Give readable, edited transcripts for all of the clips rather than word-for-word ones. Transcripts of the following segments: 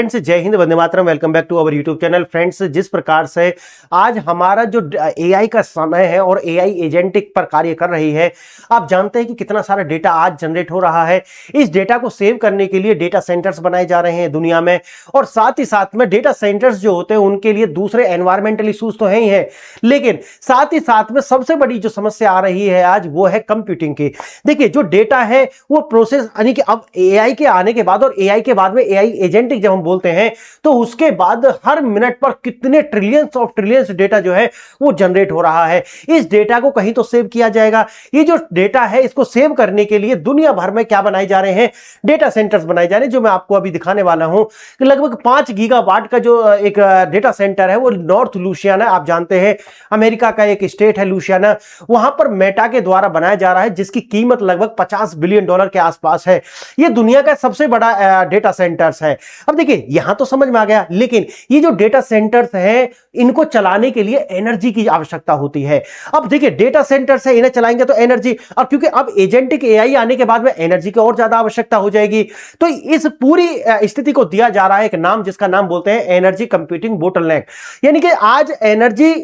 Friends, जय हिंद, वंदे मातरम। Welcome back to our YouTube channel. Friends, जिस प्रकार से आज हमारा जो एआई का समय है और एआई एजेंटिक पर कार्य कर रही है, आप जानते हैं कि कितना सारा डेटा आज जनरेट हो रहा है। इस डेटा को सेव करने के लिए डेटा सेंटर्स बनाए जा रहे हैं दुनिया में, और साथ ही साथ में डेटा सेंटर्स जो होते हैं उनके लिए दूसरे एनवायरमेंटल इश्यूज तो है ही है, लेकिन साथ ही साथ में सबसे बड़ी जो समस्या आ रही है आज, वो है कंप्यूटिंग की। देखिए, जो डेटा है वो प्रोसेस, यानी कि अब एआई के आने के बाद और एआई के बाद में एआई एजेंटिक जब हम बोलते हैं तो उसके बाद हर मिनट पर कितने ट्रिलियंस ऑफ ट्रिलियंस डेटा जो है वो जनरेट हो रहा है। इस डेटा को कहीं तो सेव किया जाएगा। ये जो डेटा है इसको सेव करने के लिए दुनिया भर में क्या बनाए जा रहे हैं, डेटा सेंटर्स बनाए जा रहे हैं, जो मैं आपको अभी दिखाने वाला हूं कि लगभग 5 गीगावाट का जो एक डेटा सेंटर है वो नॉर्थ लुसियाना, आप जानते हैं अमेरिका का एक स्टेट है लुसियाना, वहां पर मेटा के द्वारा बनाया जा रहा है, जिसकी कीमत लगभग $50 बिलियन के आसपास है। ये दुनिया का सबसे बड़ा डेटा सेंटर्स है। अब देखिए, यहां तो समझ में आ गया, लेकिन ये जो डेटा सेंटर्स हैं इनको चलाने के लिए एनर्जी की आवश्यकता होती है। अब देखिए, डेटा सेंटर्स है, इन्हें चलाएंगे तो एनर्जी, और क्योंकि अब एजेंटिक एआई आने के बाद में एनर्जी की और ज्यादा आवश्यकता हो जाएगी। तो इस पूरी स्थिति को दिया जा रहा है एक नाम, जिसका नाम बोलते हैं एनर्जी कंप्यूटिंग बोटलनेक। यानी कि आज एनर्जी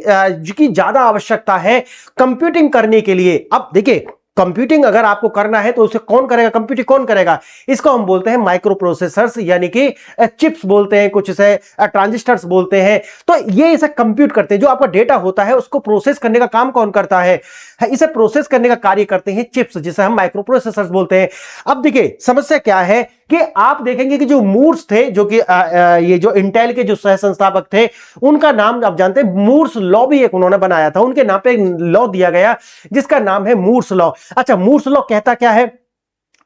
की ज्यादा आवश्यकता है कंप्यूटिंग करने के लिए। अब देखिए, कंप्यूटिंग अगर आपको करना है तो उसे कौन करेगा, कंप्यूटिंग कौन करेगा? इसको हम बोलते हैं माइक्रो प्रोसेसर्स, यानी कि चिप्स बोलते हैं, कुछ इसे ट्रांजिस्टर्स बोलते हैं। तो ये इसे कंप्यूट करते हैं। जो आपका डेटा होता है उसको प्रोसेस करने का काम कौन करता है? इसे प्रोसेस करने का कार्य करते हैं चिप्स, जिसे हम माइक्रो प्रोसेसर्स बोलते हैं। अब देखिए, समस्या क्या है कि आप देखेंगे कि जो मूर्स थे, जो कि ये जो इंटेल के जो सह संस्थापक थे, उनका नाम आप जानते हैं, मूर्स लॉ भी एक उन्होंने बनाया था। उनके नाम पे एक लॉ दिया गया जिसका नाम है मूर्स लॉ। अच्छा, मूर्स लॉ कहता क्या है?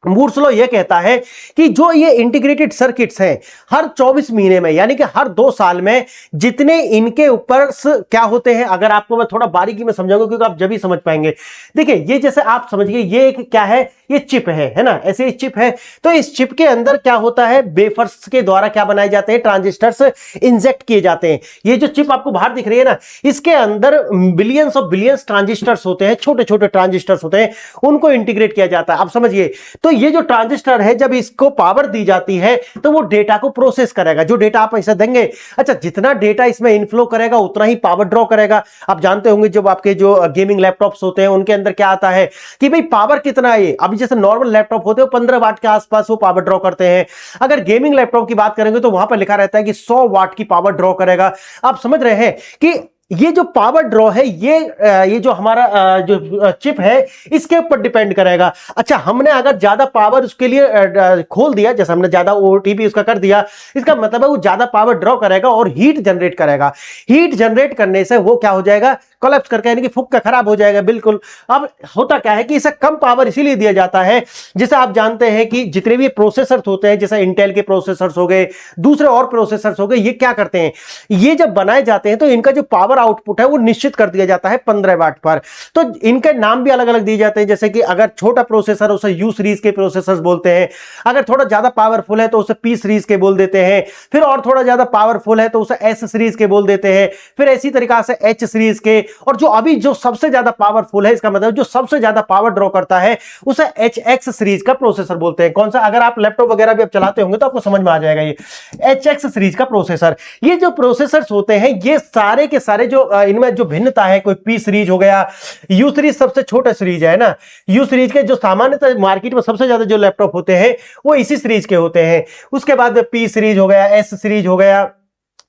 मूर्स लॉ यह कहता है कि जो ये इंटीग्रेटेड सर्किट्स हैं, हर 24 महीने में, यानी कि हर 2 साल में, जितने इनके ऊपर क्या होते हैं, अगर आपको मैं थोड़ा बारीकी में समझाऊंगा क्योंकि आप जब ही समझ पाएंगे। देखिए, ये जैसे आप समझिए, ये एक क्या है, ये चिप है ना, ऐसे ही चिप है। तो इस चिप के अंदर क्या होता है, वेफर्स के द्वारा क्या बनाए जाते हैं, ट्रांजिस्टर्स इंजेक्ट किए जाते हैं। ये जो चिप आपको बाहर दिख रही है ना, इसके अंदर बिलियंस ऑफ बिलियंस ट्रांजिस्टर्स होते हैं, छोटे छोटे ट्रांजिस्टर्स होते हैं, उनको इंटीग्रेट किया जाता है। आप समझिए, तो ये जो ट्रांजिस्टर है, जब इसको पावर दी जाती है तो वो डेटा को प्रोसेस करेगा। जो डेटा आप ऐसा देंगे, अच्छा, जितना डेटा इसमें इनफ्लो करेगा उतना ही पावर ड्रॉ करेगा। आप जानते होंगे, जब आपके जो गेमिंग लैपटॉप्स होते हैं उनके अंदर क्या आता है कि भाई पावर कितना है। अभी जैसे नॉर्मल लैपटॉप होते हैं 15 वाट के आसपास वो पावर ड्रॉ करते हैं। अगर गेमिंग लैपटॉप की बात करेंगे तो वहां पर लिखा रहता है कि 100 वाट की पावर ड्रॉ करेगा। आप समझ रहे हैं कि ये जो पावर ड्रॉ है, ये जो हमारा जो चिप है, इसके ऊपर डिपेंड करेगा। अच्छा, हमने अगर ज्यादा पावर उसके लिए खोल दिया, जैसे हमने ज्यादा ओटीपी उसका कर दिया, इसका मतलब है वो ज्यादा पावर ड्रॉ करेगा और हीट जनरेट करेगा। हीट जनरेट करने से वो क्या हो जाएगा, कोलैप्स करके, यानी कि फूक का खराब हो जाएगा बिल्कुल। अब होता क्या है कि इसे कम पावर इसीलिए दिया जाता है, जैसे आप जानते हैं कि जितने भी प्रोसेसर्स होते हैं, जैसे इंटेल के प्रोसेसर्स हो गए, दूसरे और प्रोसेसर्स हो गए, ये क्या करते हैं, ये जब बनाए जाते हैं तो इनका जो पावर आउटपुट है वो निश्चित कर दिया जाता है 15 वाट पर। तो इनके नाम भी अलग अलग दिए जाते हैं, जैसे कि अगर छोटा प्रोसेसर उसे यू सीरीज के प्रोसेसर्स बोलते हैं, अगर थोड़ा ज्यादा पावरफुल है तो उसे पी सीरीज के बोल देते हैं, फिर और थोड़ा ज्यादा पावरफुल है तो उसे एस सीरीज के बोल देते हैं, फिर इसी तरीका से एच सीरीज के, और जो अभी जो सबसे ज्यादा पावरफुल है, इसका मतलब जो सबसे ज्यादा पावर ड्रॉ करता है, उसे एच एक्स सीरीज का प्रोसेसर बोलते हैं। कौन सा? अगर आप लैपटॉप वगैरह भी आप चलाते होंगे तो आपको समझ में आ जाएगा, ये एच एक्स सीरीज का प्रोसेसर। ये जो प्रोसेसर्स होते हैं, ये सारे के सारे जो इनमें जो भिन्नता है, कोई पी सीरीज हो गया, यू सीरीज सबसे छोटा सीरीज है ना, यू सीरीज के जो सामान्यतः मार्केट में सबसे ज्यादा जो लैपटॉप होते हैं वो इसी सीरीज के होते हैं। उसके बाद पी सीरीज हो गया, एस सीरीज हो गया,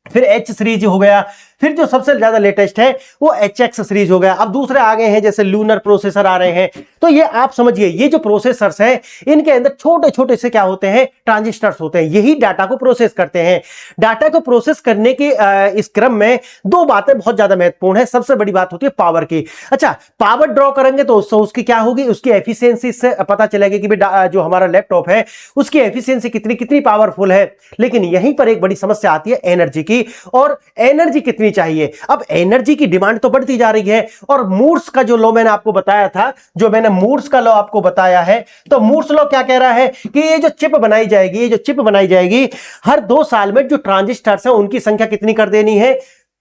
फिर एच सीरीज हो गया, फिर जो सबसे ज्यादा लेटेस्ट है वो एच एक्स सीरीज हो गया। अब दूसरे आ गए हैं, जैसे लूनर प्रोसेसर आ रहे हैं। तो ये आप समझिए, ये जो प्रोसेसर्स हैं इनके अंदर छोटे छोटे से क्या होते हैं, ट्रांजिस्टर्स होते हैं। यही डाटा को प्रोसेस करते हैं। डाटा को प्रोसेस करने के इस क्रम में 2 बातें बहुत ज्यादा महत्वपूर्ण है। सबसे बड़ी बात होती है पावर की। अच्छा, पावर ड्रॉ करेंगे तो उसकी क्या होगी, उसकी एफिशिएंसी से पता चलेगा कि जो हमारा लैपटॉप है उसकी एफिशिएंसी कितनी पावरफुल है। लेकिन यहीं पर एक बड़ी समस्या आती है एनर्जी की, और एनर्जी कितनी चाहिए। अब एनर्जी की डिमांड तो बढ़ती जा रही है, और मूर्स का जो लॉ मैंने आपको बताया था, जो मैंने मूर्स का लॉ आपको बताया है, तो मूर्स लॉ क्या कह रहा है कि ये जो चिप बनाई जाएगी, हर 2 साल में जो ट्रांजिस्टर्स हैं उनकी संख्या कितनी कर देनी है,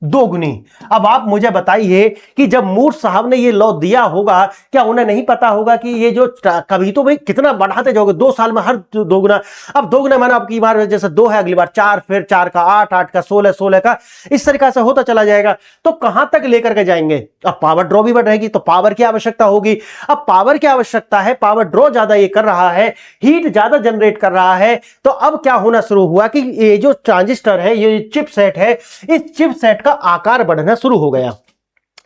दोगुनी। अब आप मुझे बताइए कि जब मूर साहब ने ये लॉ दिया होगा, क्या उन्हें नहीं पता होगा कि ये जो कभी तो भाई कितना बढ़ाते जाओगे 2 साल में हर दोगुना। अब दोगुना माना आपकी बार जैसे 2 है, अगली बार 4, फिर 4 का 8, 8 का 16, 16 का, इस तरीका से होता चला जाएगा। तो कहां तक लेकर के जाएंगे? अब पावर ड्रॉ भी बढ़ रहेगी तो पावर की आवश्यकता होगी। अब पावर की आवश्यकता है, पावर ड्रॉ ज्यादा ये कर रहा है, हीट ज्यादा जनरेट कर रहा है। तो अब क्या होना शुरू हुआ कि ये जो ट्रांजिस्टर है, ये चिपसेट है, इस चिपसेट का आकार बढ़ना शुरू हो गया।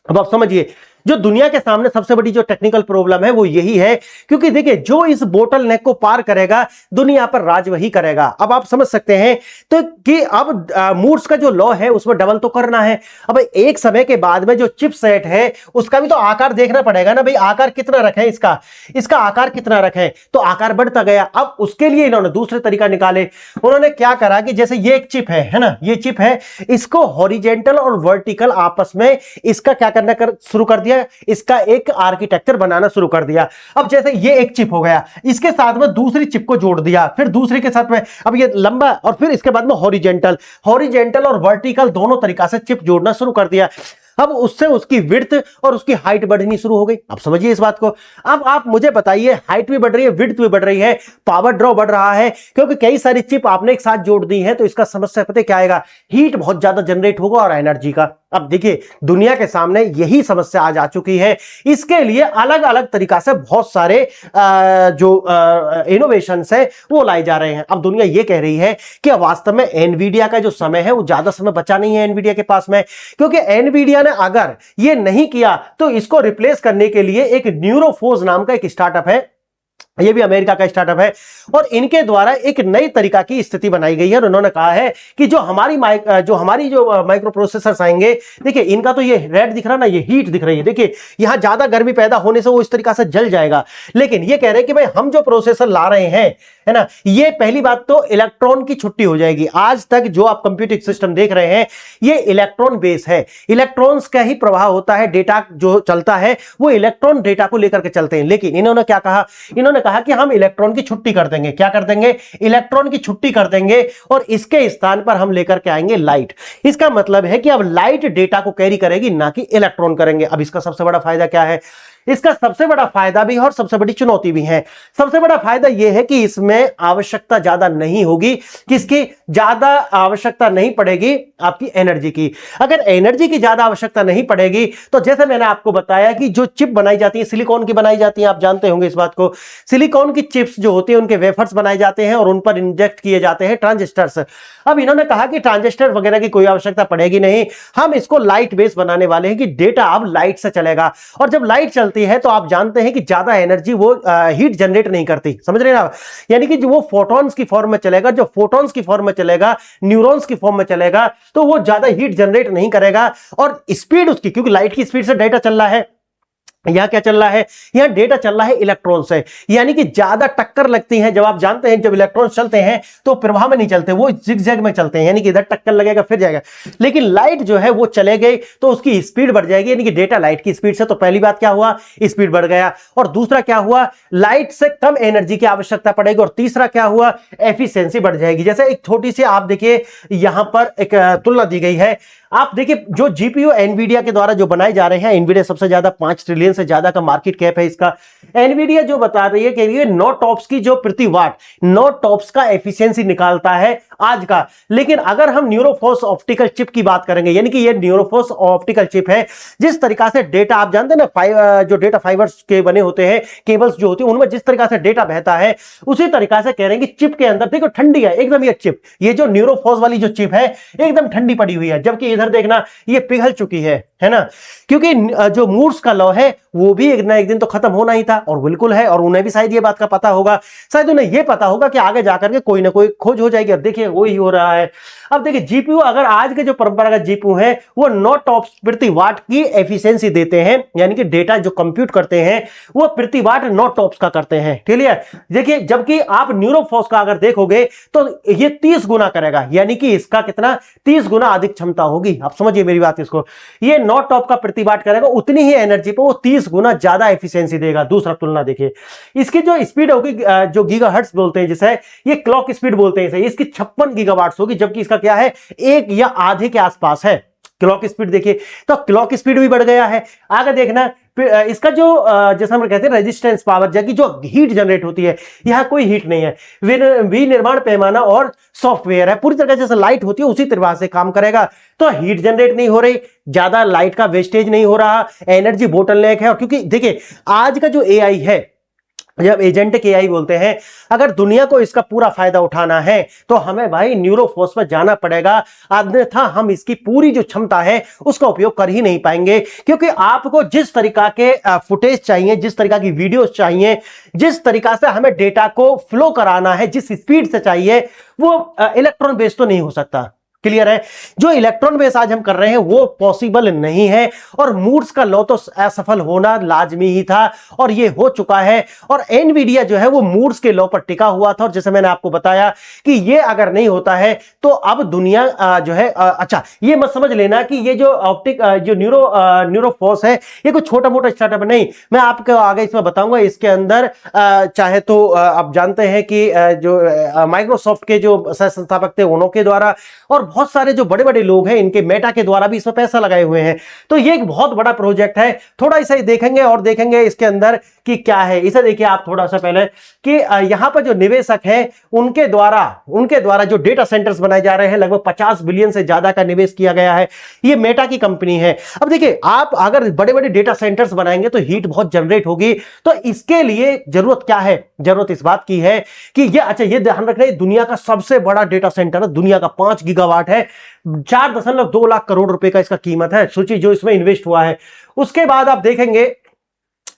अब आप समझिए, जो दुनिया के सामने सबसे बड़ी जो टेक्निकल प्रॉब्लम है वो यही है, क्योंकि देखिए जो इस बोटल नेक को पार करेगा दुनिया पर राज वही करेगा। अब आप समझ सकते हैं तो कि अब मूर्स का जो लॉ है उसमें डबल तो करना है। अब एक समय के बाद में जो चिपसेट है उसका भी तो आकार देखना पड़ेगा ना भाई, आकार कितना रखें इसका आकार कितना रखें। तो आकार बढ़ता गया। अब उसके लिए इन्होंने दूसरे तरीका निकाले। उन्होंने क्या करा कि जैसे ये एक चिप है ना, ये चिप है, इसको हॉरिजेंटल और वर्टिकल आपस में इसका क्या करना शुरू कर दिया, इसका एक आर्किटेक्चर बनाना शुरू कर दिया। अब जैसे ये एक चिप हो गया, इसके साथ में दूसरी चिप को जोड़ दिया, फिर दूसरी के साथ में अब ये लंबा, और फिर इसके बाद में हॉरिजेंटल और वर्टिकल दोनों तरीका से चिप जोड़ना शुरू कर दिया। अब उससे उसकी विड्थ और उसकी हाइट बढ़नी शुरू हो गई। अब समझिए इस बात को। अब आप मुझे बताइए, हाइट भी बढ़ रही है, विड्थ भी बढ़ रही है, पावर ड्रॉ बढ़ रहा है, क्योंकि कई सारी चिप आपने एक साथ जोड़ दी है। तो इसका समस्या पता क्या आएगा? हीट बहुत ज्यादा जनरेट होगा और एनर्जी का। अब देखिए दुनिया के सामने यही समस्या आज आ चुकी है। इसके लिए अलग अलग तरीका से बहुत सारे जो इनोवेशंस है वो लाए जा रहे हैं। अब दुनिया ये कह रही है कि वास्तव में एनवीडिया का जो समय है वो ज्यादा समय बचा नहीं है एनवीडिया के पास में, क्योंकि एनवीडिया ने अगर ये नहीं किया तो इसको रिप्लेस करने के लिए एक न्यूरोफोर्स नाम का एक स्टार्टअप है, ये भी अमेरिका का स्टार्टअप है, और इनके द्वारा एक नई तरीका की स्थिति बनाई गई है। और उन्होंने कहा है कि जो हमारी माइक्रो प्रोसेसर्स आएंगे, देखिए इनका तो ये रेड दिख रहा ना, ये हीट दिख रही है, देखिए यहां ज्यादा गर्मी पैदा होने से वो इस तरीका से जल जाएगा। लेकिन ये कह रहे हैं कि भाई हम जो प्रोसेसर ला रहे हैं, है ना, ये पहली बात तो इलेक्ट्रॉन की छुट्टी हो जाएगी। आज तक जो आप कंप्यूटिंग सिस्टम देख रहे हैं ये इलेक्ट्रॉन बेस है, इलेक्ट्रॉन्स का ही प्रवाह होता है, डेटा जो चलता है वो इलेक्ट्रॉन डेटा को लेकर के चलते हैं। लेकिन इन्होंने क्या कहा? इन्होंने कहा कि हम इलेक्ट्रॉन की छुट्टी कर देंगे। क्या कर देंगे? इलेक्ट्रॉन की छुट्टी कर देंगे, और इसके स्थान पर हम लेकर के आएंगे लाइट। इसका मतलब है कि अब लाइट डेटा को कैरी करेगी, ना कि इलेक्ट्रॉन करेंगे। अब इसका सबसे बड़ा फायदा क्या है? इसका सबसे बड़ा फायदा भी है और सबसे बड़ी चुनौती भी है। सबसे बड़ा फायदा यह है कि इसमें आवश्यकता ज्यादा नहीं होगी। किसकी ज्यादा आवश्यकता नहीं पड़ेगी? आपकी एनर्जी की। अगर एनर्जी की ज्यादा आवश्यकता नहीं पड़ेगी तो जैसे मैंने आपको बताया कि जो चिप बनाई जाती है सिलिकॉन की बनाई जाती है, आप जानते होंगे इस बात को। सिलिकॉन की चिप्स जो होती है उनके वेफर्स बनाए जाते हैं और उन पर इंजेक्ट किए जाते हैं ट्रांजिस्टर्स। अब इन्होंने कहा कि ट्रांजिस्टर वगैरह की कोई आवश्यकता पड़ेगी नहीं, हम इसको लाइट बेस बनाने वाले हैं कि डेटा अब लाइट से चलेगा। और जब लाइट चलती है तो आप जानते हैं कि ज्यादा एनर्जी वो हीट जनरेट नहीं करती, समझ रहे हैं ना? यानी कि जो वो फोटॉन्स की फॉर्म में चलेगा, जो फोटॉन्स की फॉर्म में चलेगा, न्यूरॉन्स की फॉर्म में चलेगा, तो वो ज्यादा हीट जनरेट नहीं करेगा। और स्पीड उसकी, क्योंकि लाइट की स्पीड से डेटा चल रहा है, यहां क्या चल रहा है? यहां डेटा चल रहा है इलेक्ट्रॉन से, यानी कि ज्यादा टक्कर लगती है। जब आप जानते हैं जब इलेक्ट्रॉन चलते हैं तो प्रवाह में नहीं चलते, वो जिगजैग में चलते हैं, यानी कि इधर टक्कर लगेगा फिर जाएगा। लेकिन लाइट जो है वो चले गई तो उसकी स्पीड बढ़ जाएगी, यानी कि डेटा लाइट की स्पीड से। तो पहली बात क्या हुआ? स्पीड बढ़ गया। और दूसरा क्या हुआ? लाइट से कम एनर्जी की आवश्यकता पड़ेगी। और तीसरा क्या हुआ? एफिशिएंसी बढ़ जाएगी। जैसे एक छोटी सी आप देखिए यहां पर एक तुलना दी गई है। आप देखिए जो जीपीयू एनवीडिया के द्वारा जो बनाए जा रहे हैं, एनवीडिया सबसे ज्यादा 5 ट्रिलियन से ज्यादा का मार्केट कैप है इसका। एनवीडिया जो बता रही है कि ये 9 टॉप्स की जो प्रति वाट 9 टॉप्स का एफिशिएंसी निकालता है आज का। लेकिन अगर हम न्यूरोफोर्स ऑप्टिकल चिप की बात करेंगे, यानी कि ये न्यूरोफोर्स ऑप्टिकल चिप है, जिस तरीका से डेटा आप जानते हैं ना, जो डेटा फाइबर्स के बने होते हैं, केबल्स जो होती है, उनमें जिस तरीका से डेटा बहता है, उसी तरीका से कह रहे हैं कि चिप के अंदर देखो ठंडी है एकदम। ये चिप, ये जो न्यूरोफोर्स वाली जो चिप है एकदम ठंडी पड़ी हुई है, जबकि इधर देखना ये पिघल चुकी है ना? क्योंकि जो मूर्स का लॉ है वो भी एक ना एक दिन तो खत्म होना ही था, और बिल्कुल है। और उन्हें भी शायद ये बात का पता होगा, शायद उन्हें ये पता होगा कि आगे जाकर के कोई ना कोई खोज हो जाएगी। अब देखिए वही हो रहा है। अब देखिए जीपीयू, अगर आज के जो परंपरागत जीपीयू है वो 9 टॉप्स प्रति वाट की एफिशिएंसी देते हैं, यानी कि डेटा जो कंप्यूट करते हैं वो प्रति वाट 9 टॉप्स का करते हैं। ठीक है, देखिए जबकि आप न्यूरोफोर्स का अगर देखोगे तो ये 30 गुना करेगा, यानी कि इसका कितना 30 गुना अधिक क्षमता होगी। आप समझिए मेरी बात। इसको ये 9 टॉप का प्रति वाट करेगा, उतनी ही एनर्जी पे वो 30 गुना ज्यादा एफिशिएंसी देगा। दूसरा तुलना देखिए, इसकी जो स्पीड होगी, जो गीगाहर्ट्ज बोलते हैं जिसे, ये क्लॉक स्पीड बोलते हैं इसे, इसकी 56 गीगावाट्स होगी, जबकि इसका क्या है 1 या आधे के आसपास है। क्लॉक स्पीड देखिए, तो क्लॉक स्पीड भी बढ़ गया है। आगे देखना इसका जो जैसा हम कहते हैं रेजिस्टेंस पावर, जबकि जो हीट जनरेट होती है, यहां कोई हीट नहीं है। विनिर्माण पैमाना और सॉफ्टवेयर है, पूरी तरह जैसे लाइट होती है उसी तरह से काम करेगा। तो हीट जनरेट नहीं हो रही, ज्यादा लाइट का वेस्टेज नहीं हो रहा, एनर्जी बोटलनेक है। और क्योंकि देखिए आज का जो एआई है, जब एजेंटिक एआई बोलते हैं, अगर दुनिया को इसका पूरा फायदा उठाना है तो हमें भाई न्यूरोफोर्स पर जाना पड़ेगा, अन्यथा हम इसकी पूरी जो क्षमता है उसका उपयोग कर ही नहीं पाएंगे। क्योंकि आपको जिस तरीका के फुटेज चाहिए, जिस तरीका की वीडियोस चाहिए, जिस तरीका से हमें डेटा को फ्लो कराना है, जिस स्पीड से चाहिए, वो इलेक्ट्रॉन बेस्ड तो नहीं हो सकता। क्लियर है? जो इलेक्ट्रॉन बेस आज हम कर रहे हैं वो पॉसिबल नहीं है, और मूर्स का लॉ तो असफल होना लाजमी ही था, और ये हो चुका है। और एनवीडिया जो है वो मूर्स के लॉ पर टिका हुआ था, और जैसे मैंने आपको बताया कि ये अगर नहीं होता है तो अब दुनिया जो है अच्छा, ये मत समझ लेना कि ये जो ऑप्टिक जो न्यूरोफोर्स है ये कोई छोटा मोटा स्टार्टअप नहीं। मैं आपको आगे इसमें बताऊंगा। इसके अंदर चाहे तो आप जानते हैं कि जो माइक्रोसॉफ्ट के जो सह संस्थापक थे उनके द्वारा, और बहुत सारे जो बड़े बड़े लोग हैं इनके मेटा के द्वारा भी इसमें पैसा लगाए हुए हैं। तो ये एक बहुत बड़ा प्रोजेक्ट है। थोड़ा इसे देखेंगे और देखेंगे इसके अंदर कि क्या है। इसे देखिए आप थोड़ा सा पहले कि यहां पर जो निवेशक हैं उनके द्वारा जो डेटा सेंटर्स बनाए जा रहे हैं, लगभग 50 बिलियन से ज्यादा का निवेश किया गया है। ये मेटा की कंपनी है। अब देखिए आप अगर बड़े बड़े डेटा सेंटर्स बनाएंगे तो हीट बहुत जनरेट होगी। तो इसके लिए जरूरत क्या है? जरूरत इस बात की है कि ये ध्यान रखना, दुनिया का सबसे बड़ा डेटा सेंटर है, दुनिया का 5 गीगावाट है, 4.2 लाख करोड़ रुपए का इसका कीमत है। सोचिए जो इसमें इन्वेस्ट हुआ है। उसके बाद आप देखेंगे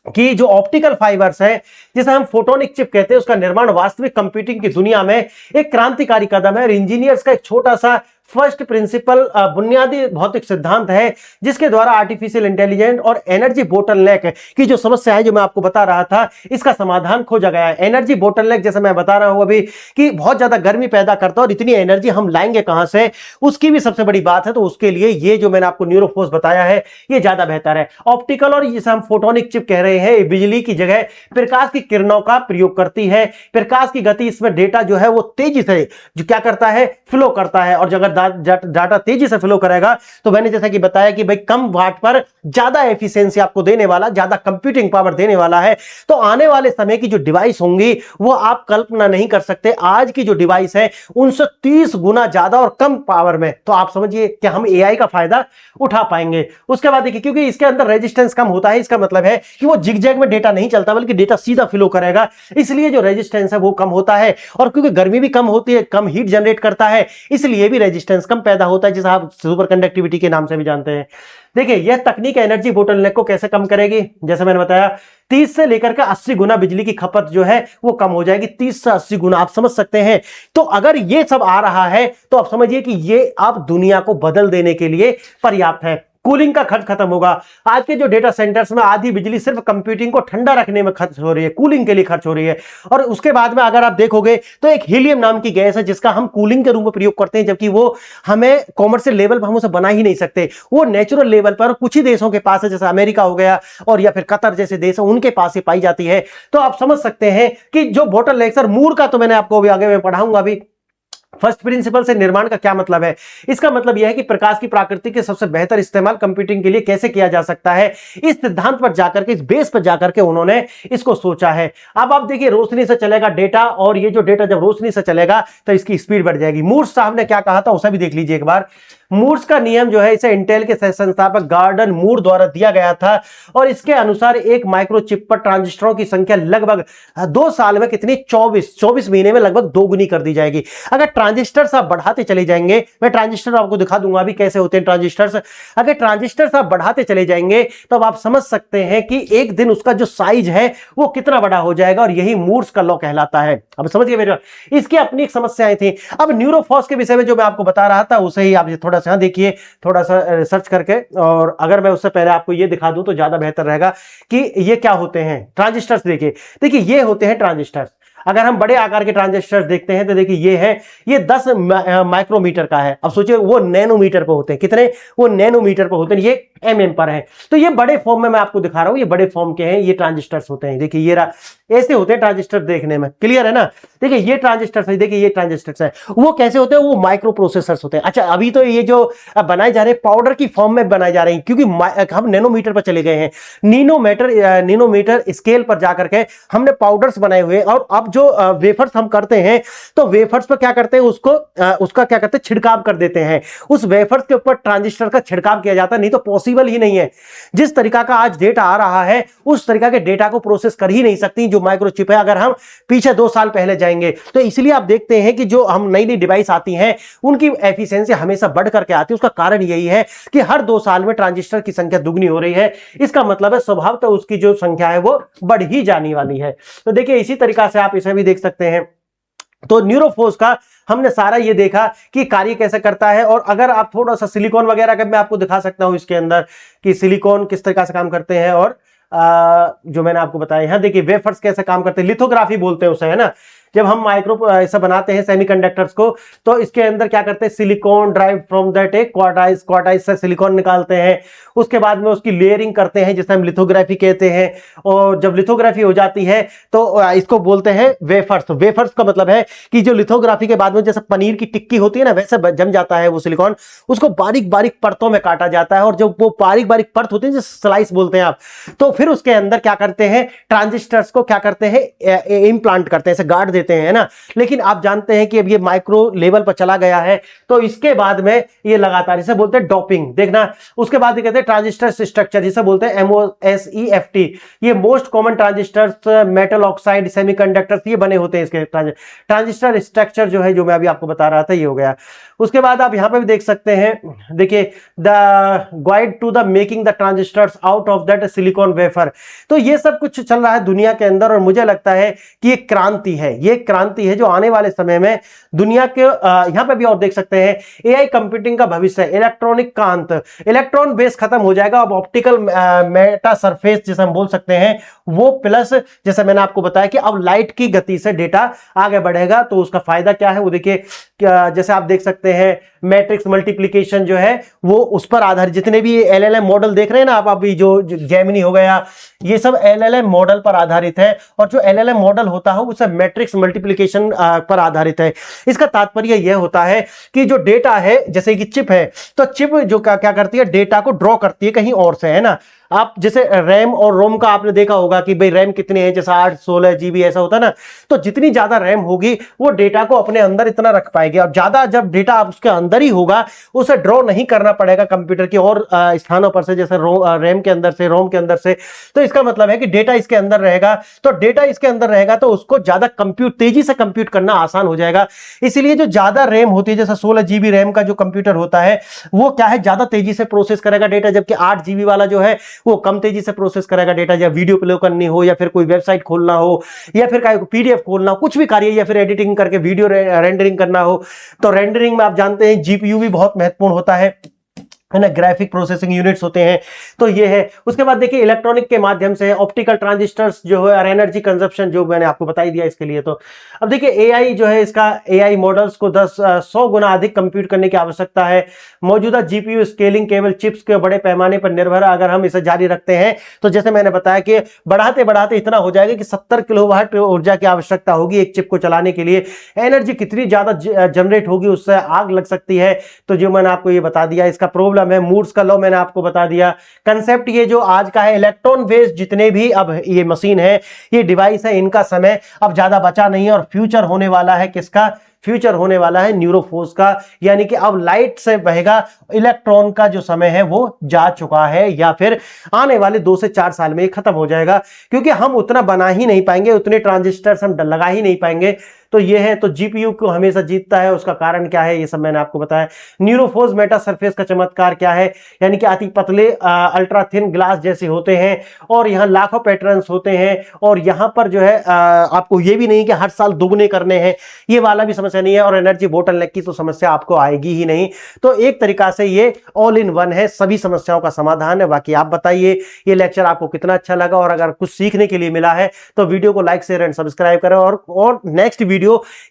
कि जो ऑप्टिकल फाइबर्स है, जिसे हम फोटोनिक चिप कहते हैं, उसका निर्माण वास्तविक कंप्यूटिंग की दुनिया में एक क्रांतिकारी कदम है। और इंजीनियर्स का एक छोटा सा फर्स्ट प्रिंसिपल बुनियादी भौतिक सिद्धांत है, जिसके द्वारा आर्टिफिशियल इंटेलिजेंस और एनर्जी बोटलनेक की जो समस्या है, जो मैं आपको बता रहा था, इसका समाधान खोजा गया है। एनर्जी बोटलनेक जैसे मैं बता रहा हूं अभी कि बहुत ज्यादा गर्मी पैदा करता है, और इतनी एनर्जी हम लाएंगे कहां से, उसकी भी सबसे बड़ी बात है। तो उसके लिए ये जो मैंने आपको न्यूरोफोर्स बताया है ये ज्यादा बेहतर है। ऑप्टिकल और जिसे हम फोटोनिक चिप कह रहे हैं, बिजली की जगह प्रकाश की किरणों का प्रयोग करती है। प्रकाश की गति, इसमें डेटा जो है वो तेजी से जो क्या करता है, फ्लो करता है। और अगर डाटा तेजी से फ्लो करेगा तो मैंने जैसा कि बताया कि भाई कम वाट पर ज्यादा एफिशिएंसी आपको देने वाला, ज्यादा कंप्यूटिंग पावर देने वाला है। तो आने वाले समय की जो डिवाइस होंगी वो आप कल्पना नहीं कर सकते। आज की जो डिवाइस है उनसे 30 गुना ज्यादा और कम पावर में। तो आप समझिए कि हम एआई का फायदा उठा पाएंगे। उसके बाद देखिए, क्योंकि इसके अंदर रेजिस्टेंस कम होता है, इसका मतलब है कि वो जिगजैग में डेटा नहीं चलता, बल्कि डेटा सीधा फ्लो करेगा, इसलिए जो रेजिस्टेंस है वो कम होता है। और क्योंकि गर्मी भी कम होती है, कम हीट जनरेट करता है, इसलिए भी रेजिस्टेंस कम पैदा होता है, जिसे आप सुपर कंडक्टिविटी के नाम से भी जानते हैं। देखिए यह तकनीक एनर्जी बोटलनेक को कैसे कम करेगी? जैसे मैंने बताया 30 से लेकर के 80 गुना बिजली की खपत जो है वो कम हो जाएगी। 30 से 80 गुना, आप समझ सकते हैं। तो अगर ये सब आ रहा है तो आप समझिए कि ये आप दुनिया को बदल देने के लिए पर्याप्त है। कूलिंग का खर्च खत्म होगा। आज के जो डेटा सेंटर्स में आधी बिजली सिर्फ कंप्यूटिंग को ठंडा रखने में खर्च हो रही है, कूलिंग के लिए खर्च हो रही है। और उसके बाद में अगर आप देखोगे तो एक हीलियम नाम की गैस है, जिसका हम कूलिंग के रूप में प्रयोग करते हैं, जबकि वो हमें कॉमर्शियल लेवल पर हम उसे बना ही नहीं सकते। वो नेचुरल लेवल पर कुछ ही देशों के पास है, जैसे अमेरिका हो गया और या फिर कतर जैसे देश है, उनके पास ही पाई जाती है। तो आप समझ सकते हैं कि जो बोटलनेक, मूर का तो मैंने आपको अभी आगे मैं पढ़ाऊंगा अभी। फर्स्ट प्रिंसिपल से निर्माण का क्या मतलब है? इसका मतलब यह है कि प्रकाश की प्रकृति के सबसे बेहतर इस्तेमाल कंप्यूटिंग के लिए कैसे किया जा सकता है। इस सिद्धांत पर जाकर के, इस बेस पर जाकर के उन्होंने इसको सोचा है। अब आप देखिए रोशनी से चलेगा डेटा, और ये जो डेटा जब रोशनी से चलेगा तो इसकी स्पीड बढ़ जाएगी। मूर्स साहब ने क्या कहा था उसे भी देख लीजिए एक बार। मूर्स का नियम जो है इसे इंटेल के संस्थापक गॉर्डन मूर द्वारा दिया गया था, और इसके अनुसार एक माइक्रोचिप पर ट्रांजिस्टरों की संख्या लगभग 2 साल में कितनी 24 महीने में लगभग 2 गुनी कर दी जाएगी। अगर ट्रांजिस्टर्स आप बढ़ाते चले जाएंगे, मैं ट्रांजिस्टर आपको दिखा दूंगा अभी कैसे होते हैं ट्रांजिस्टर्स। अगर ट्रांजिस्टर्स आप बढ़ाते चले जाएंगे तो आप समझ सकते हैं कि एक दिन उसका जो साइज है वो कितना बड़ा हो जाएगा, और यही मूर्स का लॉ कहलाता है। अब समझिए मेरे, इसकी अपनी एक समस्याएं थी। अब न्यूरोफॉर्स के विषय में जो मैं आपको बता रहा था उसे ही आप थोड़ा सा देखिए, थोड़ा सा सर्च करके। और अगर मैं उससे पहले आपको ये दिखा दूं तो ज्यादा बेहतर रहेगा कि ये क्या होते हैं ट्रांजिस्टर्स। देखिए ये होते हैं ट्रांजिस्टर्स। अगर हम बड़े आकार के ट्रांजिस्टर देखते हैं तो देखिए ये 10 माइक्रोमीटर का है। अब सोचिए वो नैनोमीटर पर होते हैं, कितने, वो नैनोमीटर पर होते हैं, ये mm पर है। तो ये बड़े फॉर्म में मैं आपको दिखा रहा हूं, ये बड़े फॉर्म के हैं, ये ट्रांजिस्टर्स होते हैं। देखिए ये ऐसे होते हैं ट्रांजिस्टर देखने में, क्लियर है ना। देखिए ये ट्रांजिस्टर्स है, देखिए ये ट्रांजिस्टर्स है, वो कैसे होते हैं, वो माइक्रो प्रोसेसर्स होते हैं। अच्छा अभी तो ये जो बनाए जा रहे हैं पाउडर की फॉर्म में बनाए जा रहे हैं, क्योंकि हम नैनोमीटर पर चले गए हैं, नैनोमीटर स्केल पर जाकर के हमने पाउडर्स बनाए हुए। और अब जो वेफर्स हम करते हैं, तो वेफर्स पर क्या करते हैं, उसका क्या करते हैं, छिड़काव कर देते हैं। उस वेफर्स के ऊपर ट्रांजिस्टर का छिड़काव किया जाता है, नहीं तो पॉसिबल ही नहीं है। जिस तरीका का आज डेटा आ रहा है उस तरीका के डेटा को प्रोसेस कर ही नहीं सकती जो माइक्रोचिप है, अगर हम पीछे 2 साल पहले जाएंगे। तो इसलिए आप देखते हैं कि जो हम नई नई डिवाइस आती हैं उनकी एफिशिएंसी हमेशा बढ़ करके आती है। उसका कारण यही है कि हर 2 साल में ट्रांजिस्टर की संख्या दुगनी हो रही है। इसका मतलब है स्वभाव तो उसकी जो संख्या है वो बढ़ ही जाने वाली है। तो देखिए इसी तरीका से आप इसे भी देख सकते हैं। तो न्यूरोफोर्स का हमने सारा ये देखा कि कार्य कैसे करता है। और अगर आप थोड़ा सा सिलिकॉन वगैरह का मैं आपको दिखा सकता हूं इसके अंदर कि सिलिकॉन किस तरीके से काम करते हैं, और जो मैंने आपको बताया है, देखिए वेफर्स कैसे काम करते हैं, लिथोग्राफी बोलते हैं उसे, है ना। जब हम माइक्रो ऐसा बनाते हैं सेमीकंडक्टर्स को, तो इसके अंदर क्या करते हैं, सिलिकॉन ड्राइव फ्रॉम दैट ए क्वार्टाइज से सिलिकॉन निकालते हैं, उसके बाद में उसकी लेयरिंग करते हैं जिसे हम लिथोग्राफी कहते हैं। और जब लिथोग्राफी हो जाती है तो इसको बोलते हैं वेफर्स। वेफर्स का मतलब है कि जो लिथोग्राफी के बाद में जैसे पनीर की टिक्की होती है ना, वैसे जम जाता है वो सिलिकॉन, उसको बारीक बारीक परतों में काटा जाता है। और जब वो बारीक बारीक परत होती है जिसे स्लाइस बोलते हैं आप, तो फिर उसके अंदर क्या करते हैं, ट्रांजिस्टर्स को क्या करते हैं, इम्प्लांट करते हैं, ऐसे गाड़ देते हैं, है ना। लेकिन आप जानते हैं कि अब ये माइक्रो लेवल पर चला गया है, तो इसके बाद में ये लगातार, इसे बोलते हैं डोपिंग, देखना। उसके बाद ये कहते हैं ट्रांजिस्टर स्ट्रक्चर, जिसे बोलते हैं MOSFET। ये most common transistors, metal oxide semiconductors, ये बने होते हैं इसके ट्रांजिस्टर स्ट्रक्चर जो है, जो मैं अभी आपको बता रहा था, ये हो गया। उसके बाद आप यहां पे भी देख सकते हैं, देखिए the guide to the making the transistors out of that silicon wafer. तो ये सब कुछ चल रहा है दुनिया के अंदर, और मुझे लगता है कि ये क्रांति है, ये क्रांति है जो आने वाले समय में दुनिया के यहां पे भी और देख सकते हैं, एआई कंप्यूटिंग का भविष्य है, इलेक्ट्रॉनिक का अंत, इलेक्ट्रॉन बेस खत्म हो जाएगा, अब ऑप्टिकल मेटा सरफेस जिसे हम बोल सकते हैं वो, प्लस जैसे मैंने आपको बताया कि अब लाइट की गति से डेटा आगे बढ़ेगा। तो उसका फायदा क्या है वो देखिए, जैसे आप देख सकते हैं मैट्रिक्स मल्टीप्लिकेशन जो है वो उस पर आधारित, जितने भी LLM मॉडल देख रहे हैं ना आप, अभी जो जेमिनी हो गया, ये सब LLM मॉडल पर आधारित है। और जो LLM मॉडल होता है वो सब मैट्रिक्स मल्टीप्लिकेशन पर आधारित है। इसका तात्पर्य यह होता है कि जो डेटा है, जैसे कि चिप है, तो चिप जो क्या करती है, डेटा को ड्रॉ करती है कहीं और से, है ना। आप जैसे रैम और रोम का आपने देखा होगा कि भाई रैम कितने हैं, जैसे 8-16 GB ऐसा होता है ना। तो जितनी ज्यादा रैम होगी वो डेटा को अपने अंदर इतना रख पाएगी, और ज्यादा जब डेटा आप उसके अंदर ही होगा, उसे ड्रॉ नहीं करना पड़ेगा कंप्यूटर की और स्थानों पर से, जैसे रैम के अंदर से, रोम के अंदर से। तो इसका मतलब है कि डेटा इसके अंदर रहेगा, तो डेटा इसके अंदर रहेगा तो उसको ज्यादा तेजी से कंप्यूट करना आसान हो जाएगा। इसीलिए जो ज्यादा रैम होती है, जैसे 16 GB रैम का जो कंप्यूटर होता है, वो क्या है, ज्यादा तेजी से प्रोसेस करेगा डेटा, जबकि 8 GB वाला जो है वो कम तेजी से प्रोसेस करेगा डेटा। या वीडियो प्ले करनी हो, या फिर कोई वेबसाइट खोलना हो, या फिर PDF खोलना हो, कुछ भी कार्य, या फिर एडिटिंग करके वीडियो रेंडरिंग करना हो, तो रेंडरिंग में आप जानते हैं GPU भी बहुत महत्वपूर्ण होता है ना, ग्राफिक प्रोसेसिंग यूनिट्स होते हैं। तो ये है। उसके बाद देखिए इलेक्ट्रॉनिक के माध्यम से ऑप्टिकल ट्रांजिस्टर्स जो है, और एनर्जी कंजप्शन जो मैंने आपको बता ही दिया इसके लिए। तो अब देखिए एआई जो है, इसका एआई मॉडल्स को 100 गुना अधिक कंप्यूट करने की आवश्यकता है। मौजूदा जीपीयू स्केलिंग केवल चिप्स के बड़े पैमाने पर निर्भर है। अगर हम इसे जारी रखते हैं तो जैसे मैंने बताया कि बढ़ाते बढ़ाते इतना हो जाएगा कि 70 किलोवाट ऊर्जा की आवश्यकता होगी एक चिप को चलाने के लिए। एनर्जी कितनी ज्यादा जनरेट होगी, उससे आग लग सकती है। तो जो मैंने आपको ये बता दिया, इसका प्रॉब्लम है मूर्स का लॉ मैंने आपको बता दिया। कंसेप्ट ये जो आज का है, इलेक्ट्रॉन बेस्ड जितने भी अब ये मशीन है, ये डिवाइस है, इनका समय अब ज्यादा बचा नहीं है। और फ्यूचर होने वाला है किसका? फ्यूचर होने वाला है न्यूरोफोर्स का। यानी कि अब लाइट से बहेगा, इलेक्ट्रॉन का जो समय है वो जा चुका है, या फिर आने वाले 2 से 4 साल में ये खत्म हो जाएगा, क्योंकि हम उतना बना ही नहीं पाएंगे, उतने ट्रांजिस्टर्स हम लगा ही नहीं पाएंगे। तो तो ये है, तो जीपीयू को हमेशा जीतता है, उसका कारण क्या है ये सब मैंने आपको बताया। न्यूरोफोज मेटा सरफेस का चमत्कार क्या है, यानी कि अति पतले अल्ट्रा थिन ग्लास जैसे होते हैं और यहाँ लाखों पैटर्न्स होते हैं, और यहाँ पर जो है आपको ये भी नहीं कि हर साल दुगने करने हैं, ये वाला भी समस्या नहीं है, और एनर्जी बोटलनेक की तो समस्या आपको आएगी ही नहीं। तो एक तरीका से ये ऑल इन वन है, सभी समस्याओं का समाधान है। बाकी आप बताइए ये लेक्चर आपको कितना अच्छा लगा, और अगर कुछ सीखने के लिए मिला है तो वीडियो को लाइक शेयर एंड सब्सक्राइब करें, और नेक्स्ट वीडियो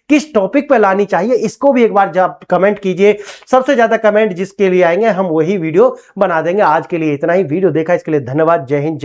किस टॉपिक पर लानी चाहिए इसको भी एक बार जब कमेंट कीजिए। सबसे ज्यादा कमेंट जिसके लिए आएंगे हम वही वीडियो बना देंगे। आज के लिए इतना ही, वीडियो देखा इसके लिए धन्यवाद। जय हिंद, जय